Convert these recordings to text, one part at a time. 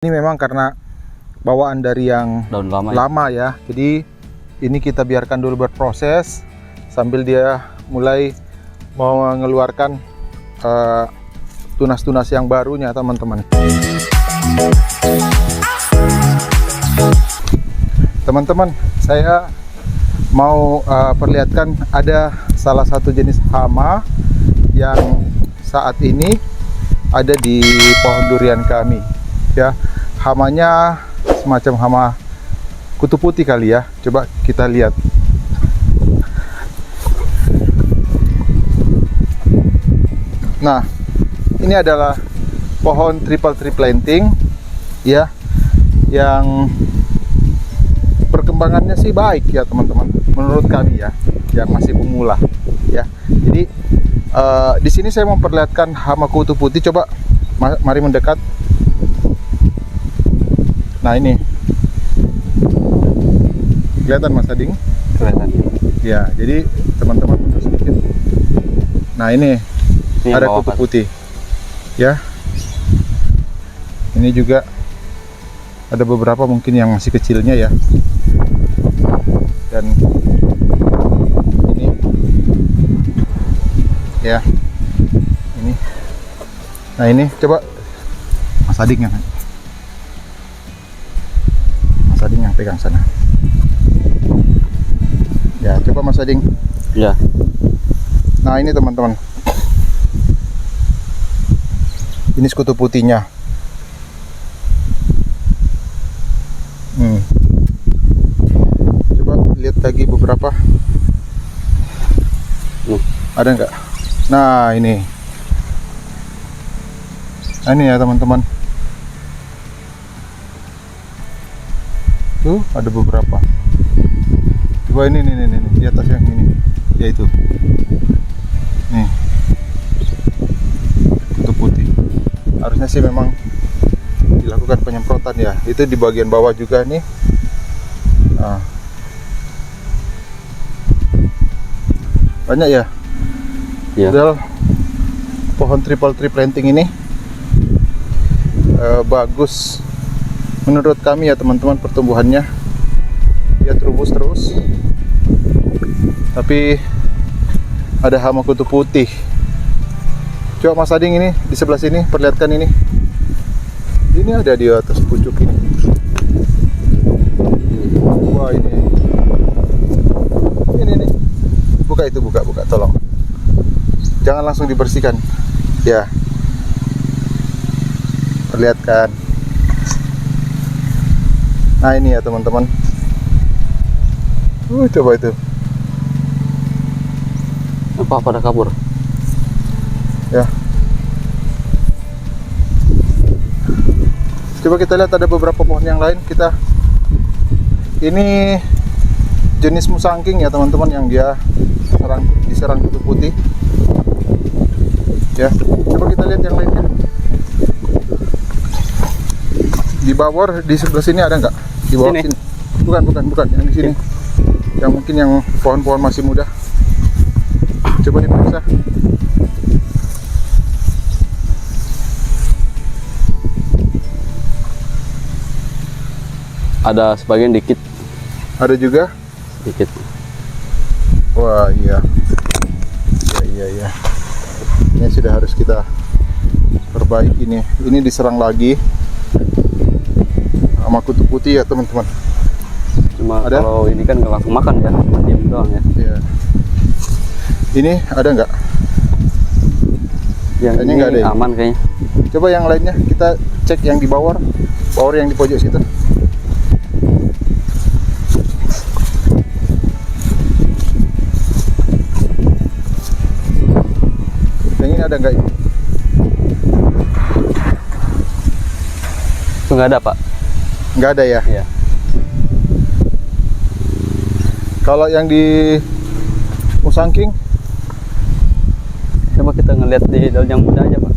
Ini memang karena bawaan dari yang daun lama ya. Jadi ini kita biarkan dulu berproses sambil dia mulai mau mengeluarkan tunas-tunas yang barunya, teman-teman. Teman-teman, saya mau perlihatkan ada salah satu jenis hama yang saat ini ada di pohon durian kami. Ya, hamanya semacam hama kutu putih kali ya. Coba kita lihat. Nah, ini adalah pohon triple tree planting ya, yang perkembangannya sih baik ya teman-teman, menurut kami ya, yang masih pemula ya. Jadi di sini saya memperlihatkan hama kutu putih. Coba mari mendekat. Nah, ini kelihatan Mas Ading? kelihatan. Ya, jadi teman-teman mundur sedikit. Nah, ini ada kutu putih ya. Ini juga ada beberapa mungkin yang masih kecilnya ya. Dan ini ya, ini. Nah, ini coba Mas Ading yang pegang sana. Ya, coba Mas Ading. Ya. Nah, ini teman-teman, ini sekutu putihnya. Coba lihat lagi beberapa. Ada nggak? Nah, ini ya teman-teman. Tuh ada beberapa. Coba ini di atas yang ini, yaitu nih kutu putih. Harusnya sih memang dilakukan penyemprotan ya. Itu di bagian bawah juga nih. Nah, banyak ya. Padahal pohon triple tree planting ini bagus menurut kami ya teman-teman, pertumbuhannya dia terus, tapi ada hama kutu putih. Coba Mas Ading ini di sebelah sini, perlihatkan ini ada di atas pucuk ini. Wah, ini buka itu, buka tolong, jangan langsung dibersihkan ya, perlihatkan. Nah, ini ya teman-teman. Coba itu. Apa pada kabur? Ya. Coba kita lihat, ada beberapa pohon yang lain. Ini jenis musangking ya teman-teman, yang dia diserang kutu putih. Ya. Coba kita lihat yang lainnya. Di bawah, di sebelah sini ada nggak? Di bawah sini. Bukan yang di sini. Yang mungkin yang pohon-pohon masih muda. Coba diperiksa. Ada sebagian dikit. Ada juga? Dikit. Wah, iya. Ini sudah harus kita perbaiki nih. Ini diserang lagi sama kutu putih ya teman-teman. Cuma ada? Kalau ini kan nggak langsung makan ya, diam doang ya. Iya. Ini ada nggak? Yang kayaknya ini nggak ada ya? aman kayaknya. Coba yang lainnya kita cek, yang di bawah yang di pojok situ. Yang ini ada nggak? Itu nggak ada, Pak. Nggak ada ya? Iya. Kalau yang di musangking, Coba kita ngeliat di daun yang muda aja, Pak.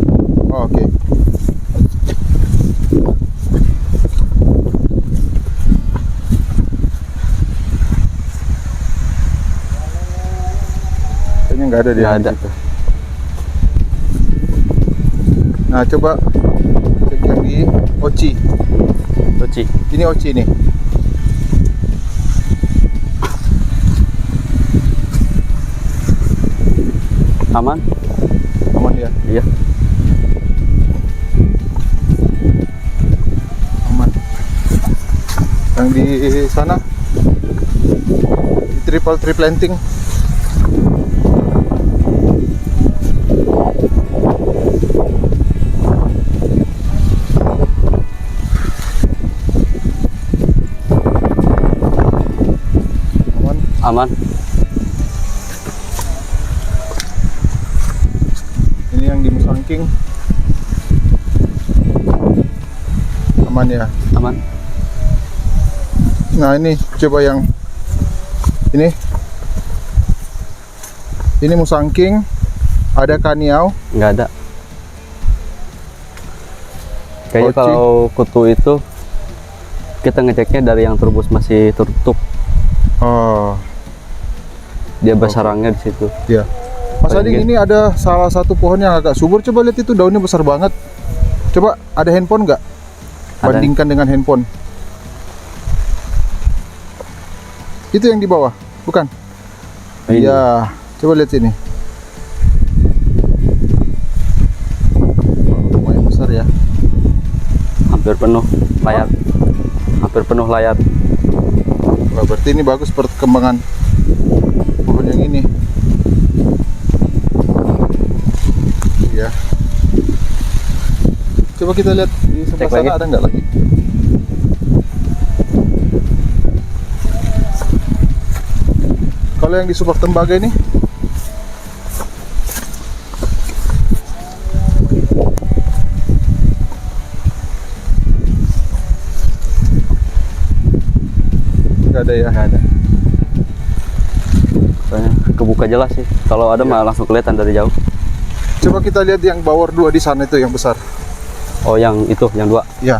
oh, oke. Kayaknya nggak ada di situ. Nah, coba cek yang di Oci. Oci. Ini Oci nih. Aman? Aman ya? Iya. Aman. Yang di sana di triple tree planting. Aman. Aman. Ini yang di Musangking. Aman ya. Aman. Nah ini coba yang ini Musangking, ada Kaniau. Nggak ada. Kayaknya Oci. kalau kutu itu kita ngeceknya dari yang turbus masih tertutup. Oh Dia bersarangnya di situ. ya. Mas Paling Ading, gitu. ini ada salah satu pohon yang agak subur. Coba lihat itu, daunnya besar banget. Coba ada handphone nggak? Ada. Bandingkan dengan handphone. Itu yang di bawah, bukan? Ini. Iya. Coba lihat sini. Oh, lumayan besar ya. Hampir penuh layar. Hampir penuh layar. Wah, berarti ini bagus perkembangan pohon yang ini. Iya. Coba kita lihat di sebelah Cek sana lagi. ada nggak lagi? Kalau yang di Subak Tembaga ini, nggak ada ya? Nggak ada. Soalnya kebuka jelas sih. Kalau ada mah langsung kelihatan dari jauh. Coba kita lihat yang bawor 2 di sana itu yang besar. Oh, yang itu, yang 2. Ya.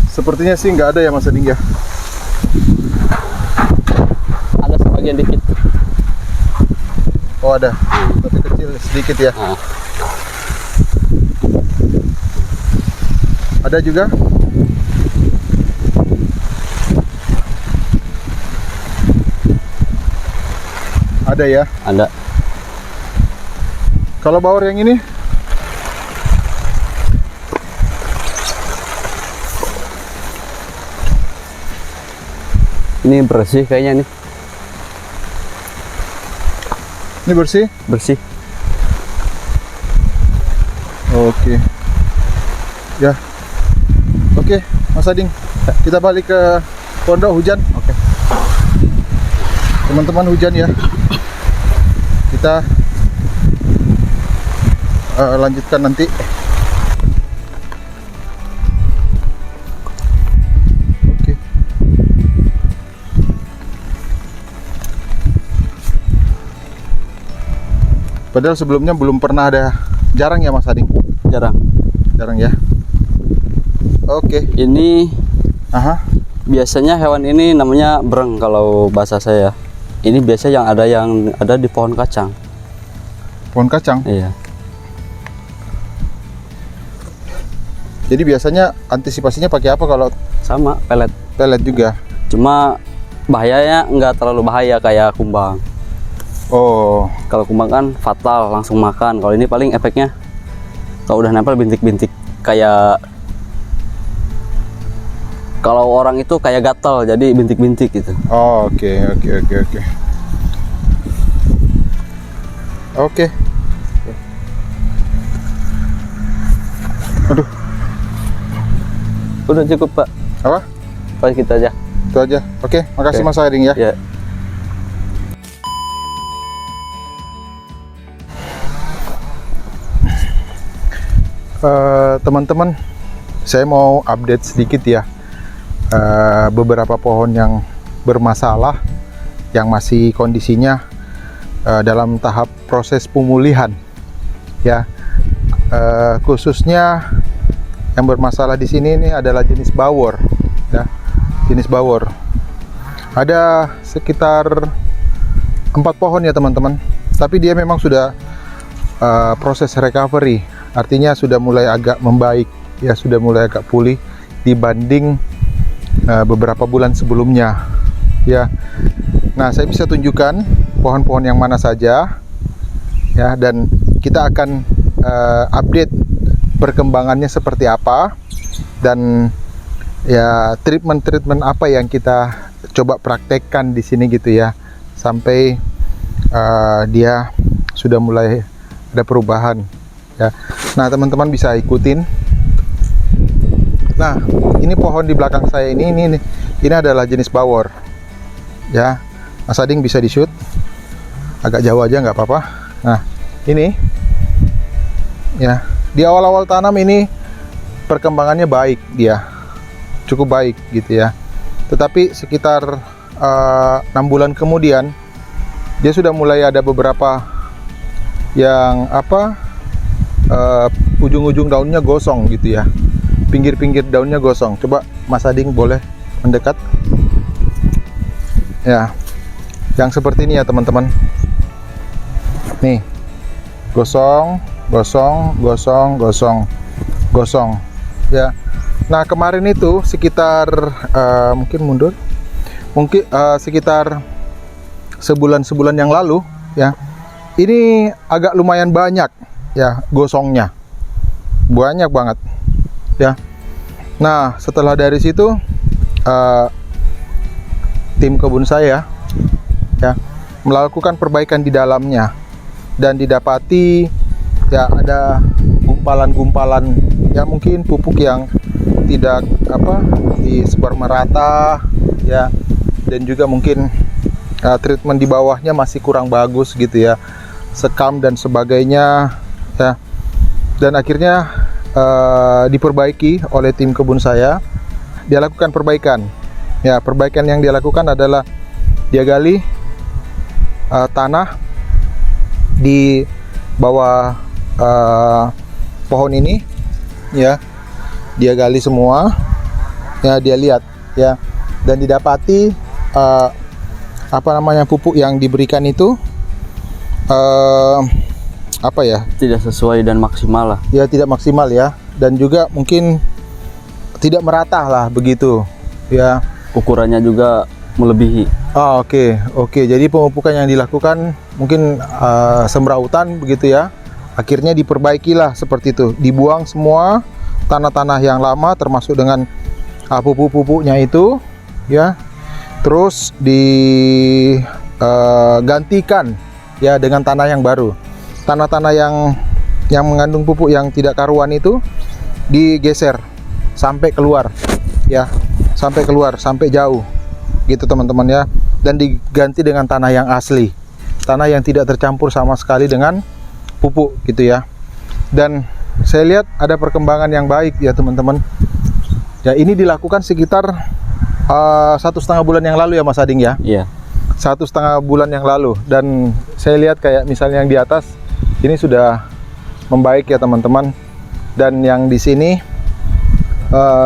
Sepertinya sih nggak ada ya Mas Ading ya. Ada sebagian dikit. Oh ada, tapi kecil sedikit ya. Nah, Ada juga. Ada ya. ada. Kalau bawor yang ini, Ini bersih kayaknya nih. ini bersih. Bersih. Oke. Ya. Oke, Mas Ading. Kita balik ke pondok, hujan. Oke. Teman-teman, hujan ya. Kita lanjutkan nanti. Oke. Padahal sebelumnya belum pernah ada, jarang ya Mas Ading? Jarang. Jarang ya. Oke. Ini Aha. biasanya hewan ini namanya bereng kalau bahasa saya. Ini biasa yang ada di pohon kacang. Pohon kacang. Iya. Jadi biasanya antisipasinya pakai apa kalau Sama pelet. pelet juga? Cuma bahayanya nggak terlalu bahaya kayak kumbang. Oh, Kalau kumbang kan fatal, langsung makan. Kalau ini paling efeknya kalau udah nempel bintik-bintik kayak, kalau orang itu kayak gatal jadi bintik-bintik gitu. oh, oke. Oke. Aduh, Udah cukup, Pak. apa? Paling kita aja. Itu aja. Oke, makasih Oke. Mas Ading ya. Ya. Teman-teman, saya mau update sedikit ya. Beberapa pohon yang bermasalah, yang masih kondisinya dalam tahap proses pemulihan. ya. Khususnya yang bermasalah di sini ini adalah jenis bawor, ya. Jenis bawor. Ada sekitar 4 pohon ya teman-teman. Tapi dia memang sudah proses recovery, artinya sudah mulai agak membaik, ya, sudah mulai agak pulih dibanding beberapa bulan sebelumnya, ya. Nah, saya bisa tunjukkan pohon-pohon yang mana saja, ya, dan kita akan update perkembangannya seperti apa, dan ya treatment apa yang kita coba praktekkan di sini gitu ya, sampai dia sudah mulai ada perubahan, ya. Nah, teman-teman bisa ikutin. Nah, ini pohon di belakang saya ini adalah jenis bawor, ya. Mas Ading bisa di shoot agak jauh aja nggak apa-apa. Nah, ini ya, di awal-awal tanam ini perkembangannya baik, dia cukup baik gitu ya. Tetapi sekitar 6 bulan kemudian dia sudah mulai ada beberapa yang ujung-ujung daunnya gosong gitu ya, pinggir-pinggir daunnya gosong. Coba Mas Ading boleh mendekat, ya, yang seperti ini ya teman-teman. Nih, gosong ya. Nah, kemarin itu sekitar sekitar sebulan yang lalu, ya, ini agak lumayan banyak ya gosongnya, banyak banget ya. Nah, setelah dari situ tim kebun saya, ya, melakukan perbaikan di dalamnya, dan didapati ya ada gumpalan-gumpalan, ya, mungkin pupuk yang tidak disebar merata, ya, dan juga mungkin treatment di bawahnya masih kurang bagus gitu ya, sekam dan sebagainya, ya. Dan akhirnya diperbaiki oleh tim kebun saya. Dia lakukan perbaikan, ya. Perbaikan yang dia lakukan adalah dia gali tanah di bawah pohon ini, ya. Dia gali semua, ya, dia lihat, ya, dan didapati pupuk yang diberikan itu tidak sesuai dan maksimal lah, ya, tidak maksimal, ya, dan juga mungkin tidak merata lah begitu, ya. ukurannya juga melebihi. Oke. Jadi pemupukan yang dilakukan mungkin semrautan begitu ya. Akhirnya diperbaikilah seperti itu. Dibuang semua tanah-tanah yang lama termasuk dengan pupuk-pupuknya itu, ya. Terus digantikan ya dengan tanah yang baru. Tanah-tanah yang mengandung pupuk yang tidak karuan itu digeser sampai keluar, ya. Sampai jauh gitu teman-teman, ya, dan diganti dengan tanah yang asli, tanah yang tidak tercampur sama sekali dengan pupuk gitu ya. Dan saya lihat ada perkembangan yang baik ya teman-teman, ya. Ini dilakukan sekitar 1,5 bulan yang lalu ya Mas Ading, ya. Iya. 1,5 bulan yang lalu, dan saya lihat kayak misalnya yang di atas ini sudah membaik ya teman-teman, dan yang di sini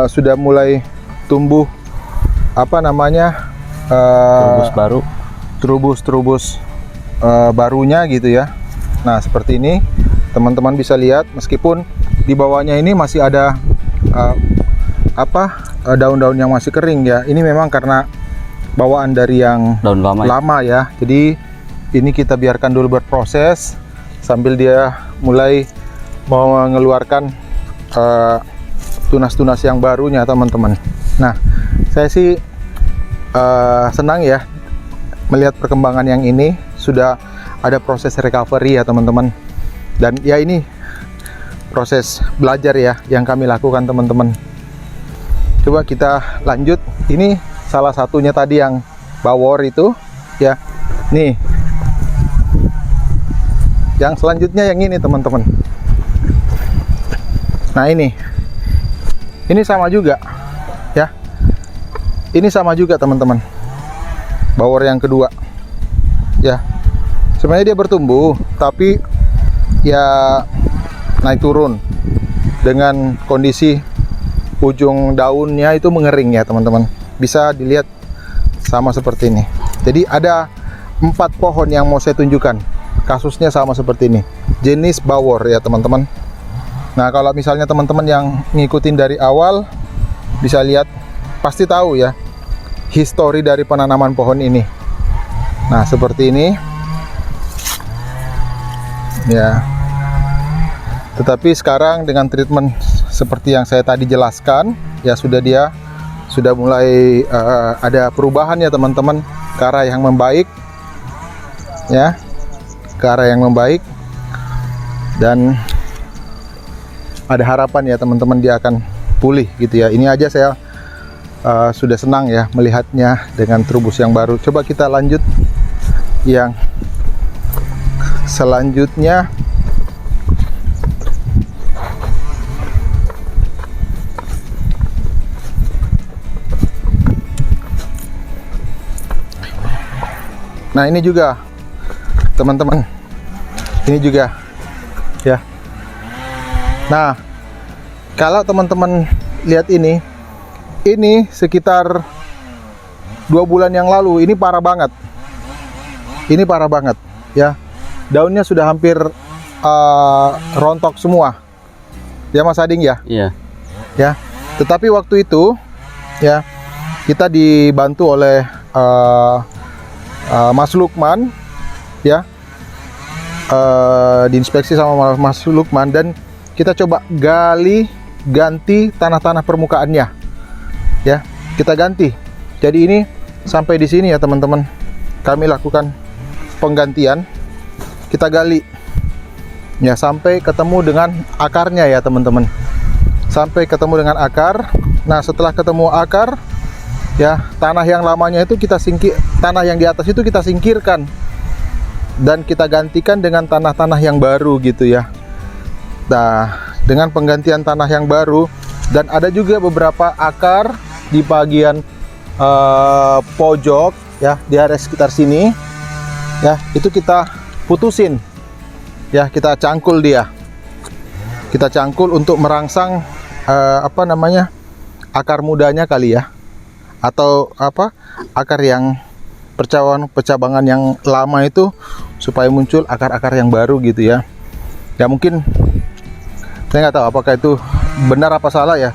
sudah mulai tumbuh Terubus baru, terubus barunya gitu ya. Nah, seperti ini teman-teman bisa lihat, meskipun di bawahnya ini masih ada daun-daun yang masih kering ya. Ini memang karena bawaan dari yang daun lama, ya. Jadi ini kita biarkan dulu berproses sambil dia mulai mengeluarkan tunas-tunas yang barunya teman-teman. Nah, saya sih senang ya melihat perkembangan yang ini. Sudah ada proses recovery ya teman-teman, dan ya ini proses belajar ya yang kami lakukan teman-teman. Coba kita lanjut. Ini salah satunya tadi yang bawor itu ya. Nih, yang selanjutnya yang ini teman-teman. Nah, ini sama juga ya. Ini sama juga teman-teman, bawor yang kedua ya. Sebenarnya dia bertumbuh, tapi ya naik turun dengan kondisi ujung daunnya itu mengering ya teman-teman. Bisa dilihat sama seperti ini. Jadi ada 4 pohon yang mau saya tunjukkan, kasusnya sama seperti ini, jenis bawor ya teman-teman. Nah kalau misalnya teman-teman yang ngikutin dari awal bisa lihat, pasti tahu ya histori dari penanaman pohon ini. Nah seperti ini ya. Tetapi sekarang dengan treatment seperti yang saya tadi jelaskan ya, sudah mulai ada perubahan ya teman-teman, ke arah yang membaik ya, ke arah yang membaik, dan ada harapan ya teman-teman dia akan pulih gitu ya. Ini aja saya sudah senang ya melihatnya dengan trubus yang baru. Coba kita lanjut yang selanjutnya. Nah ini juga teman-teman, ini juga ya. Nah kalau teman-teman lihat ini sekitar 2 bulan yang lalu, ini parah banget, ya. Daunnya sudah hampir rontok semua ya Mas Ading ya. Iya. Ya, tetapi waktu itu ya kita dibantu oleh Mas Lukman ya, diinspeksi sama Mas Lukman, dan kita coba ganti tanah-tanah permukaannya ya, kita ganti. Jadi ini sampai di sini ya teman-teman, kami lakukan penggantian, kita gali ya sampai ketemu dengan akarnya ya teman-teman, sampai ketemu dengan akar. Nah setelah ketemu akar ya, tanah yang lamanya itu tanah yang di atas itu kita singkirkan dan kita gantikan dengan tanah-tanah yang baru gitu ya. Nah dengan penggantian tanah yang baru, dan ada juga beberapa akar di bagian pojok ya, di area sekitar sini ya, itu kita putusin ya, kita cangkul dia, kita cangkul untuk merangsang akar mudanya kali ya, atau akar yang percabangan yang lama itu, supaya muncul akar-akar yang baru gitu ya. Ya mungkin saya nggak tahu apakah itu benar apa salah ya,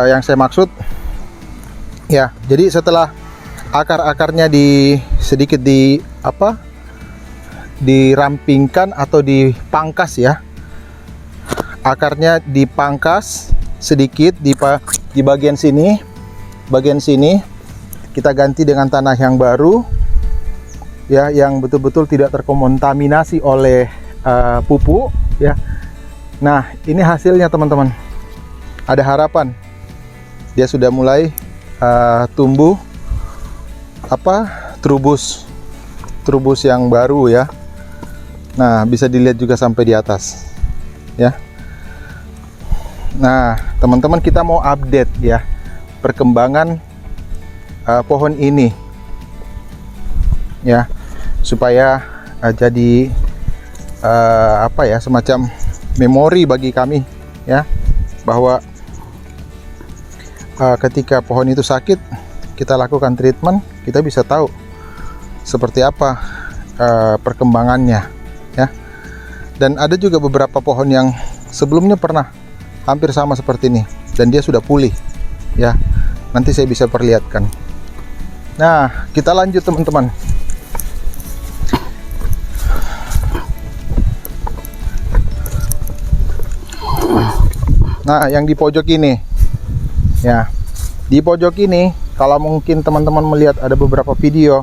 yang saya maksud ya. Jadi setelah akar-akarnya sedikit dirampingkan atau dipangkas ya, akarnya dipangkas sedikit di bagian sini, kita ganti dengan tanah yang baru ya, yang betul-betul tidak terkontaminasi oleh pupuk ya. Nah ini hasilnya teman-teman, ada harapan, dia sudah mulai tumbuh trubus yang baru ya. Nah bisa dilihat juga sampai di atas ya. Nah teman-teman, kita mau update ya perkembangan pohon ini ya, supaya jadi semacam memori bagi kami ya, bahwa ketika pohon itu sakit kita lakukan treatment, kita bisa tahu seperti apa perkembangannya ya. Dan ada juga beberapa pohon yang sebelumnya pernah hampir sama seperti ini dan dia sudah pulih ya, nanti saya bisa perlihatkan. Nah kita lanjut teman-teman. Nah yang di pojok ini ya, di pojok ini kalau mungkin teman-teman melihat ada beberapa video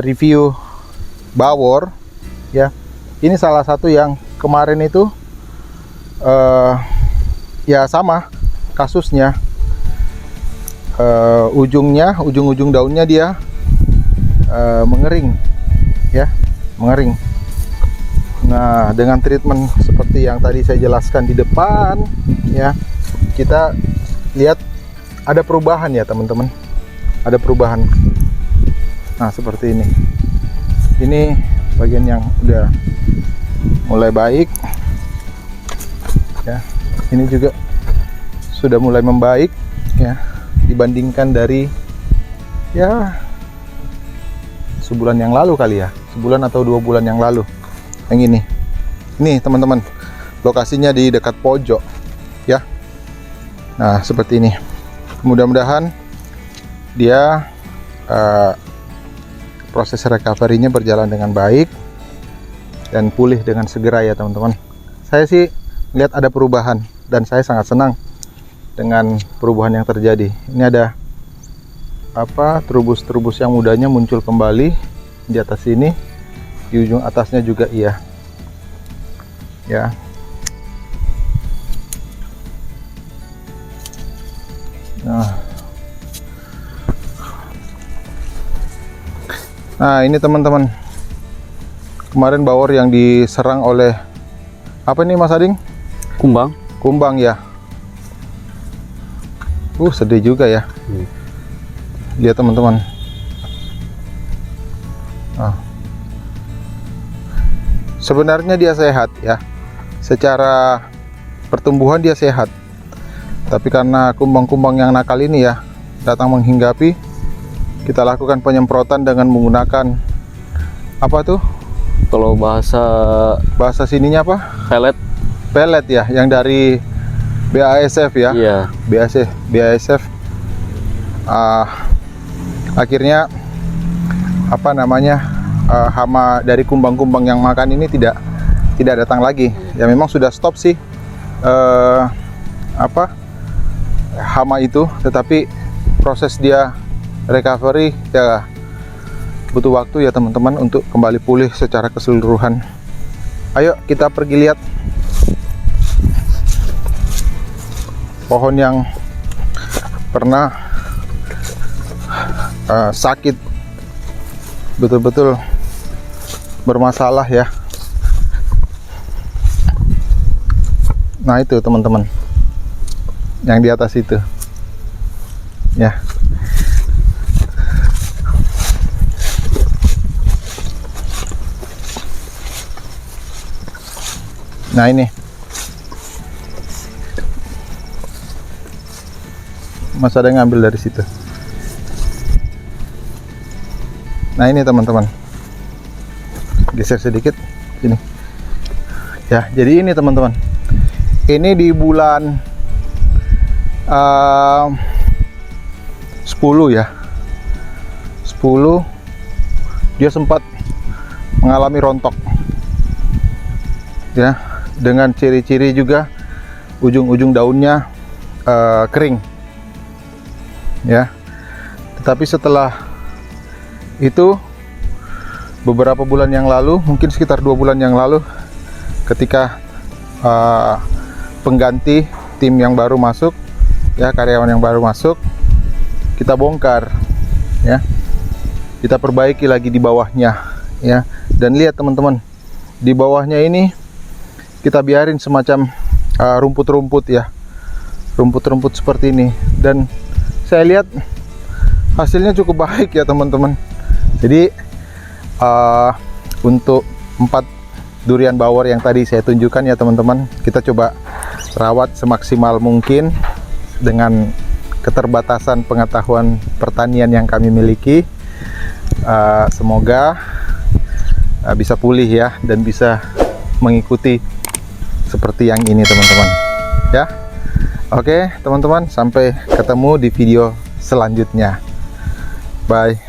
review bawor ya, ini salah satu yang kemarin itu ya sama kasusnya, ujung-ujung daunnya dia mengering ya, mengering. Nah dengan treatment seperti yang tadi saya jelaskan di depan ya, kita lihat ada perubahan ya teman-teman, ada perubahan. Nah seperti ini bagian yang udah mulai baik Ya, ini juga sudah mulai membaik ya, dibandingkan dari ya sebulan yang lalu kali ya, sebulan atau 2 bulan yang lalu. Yang ini teman-teman, lokasinya di dekat pojok ya. Nah seperti ini. Mudah-mudahan dia proses recovery-nya berjalan dengan baik dan pulih dengan segera ya teman-teman. Saya sih lihat ada perubahan dan saya sangat senang dengan perubahan yang terjadi. Ini ada terubus-terubus yang mudanya muncul kembali di atas sini, di ujung atasnya juga iya ya. Nah ini teman-teman, kemarin bawor yang diserang oleh apa ini Mas Ading? Kumbang ya. Sedih juga ya. Lihat teman-teman. Sebenarnya dia sehat ya. Secara pertumbuhan dia sehat. Tapi karena kumbang-kumbang yang nakal ini ya datang menghinggapi, kita lakukan penyemprotan dengan menggunakan apa tuh? Kalau bahasa sininya apa? Pelet ya, yang dari BASF ya. Iya. BASF. Akhirnya hama dari kumbang-kumbang yang makan ini tidak datang lagi. Ya memang sudah stop sih hama itu, tetapi proses dia recovery ya butuh waktu ya teman-teman untuk kembali pulih secara keseluruhan. Ayo kita pergi lihat pohon yang pernah sakit, betul-betul bermasalah ya. Nah itu teman-teman, yang di atas itu ya. Nah ini Mas ada ngambil dari situ. Nah ini teman-teman, geser sedikit sini ya. Jadi ini teman-teman, ini di bulan 10 ya, 10 dia sempat mengalami rontok ya, dengan ciri-ciri juga ujung-ujung daunnya kering ya. Tetapi setelah itu beberapa bulan yang lalu, mungkin sekitar 2 bulan yang lalu, ketika pengganti tim yang baru masuk ya, karyawan yang baru masuk, kita bongkar ya, kita perbaiki lagi di bawahnya ya. Dan lihat teman-teman, di bawahnya ini kita biarin semacam rumput-rumput ya, rumput-rumput seperti ini, dan saya lihat hasilnya cukup baik ya teman-teman. Jadi untuk 4 durian bawor yang tadi saya tunjukkan ya teman-teman, kita coba rawat semaksimal mungkin dengan keterbatasan pengetahuan pertanian yang kami miliki. Semoga bisa pulih ya, dan bisa mengikuti seperti yang ini teman-teman ya. Oke teman-teman, sampai ketemu di video selanjutnya. Bye.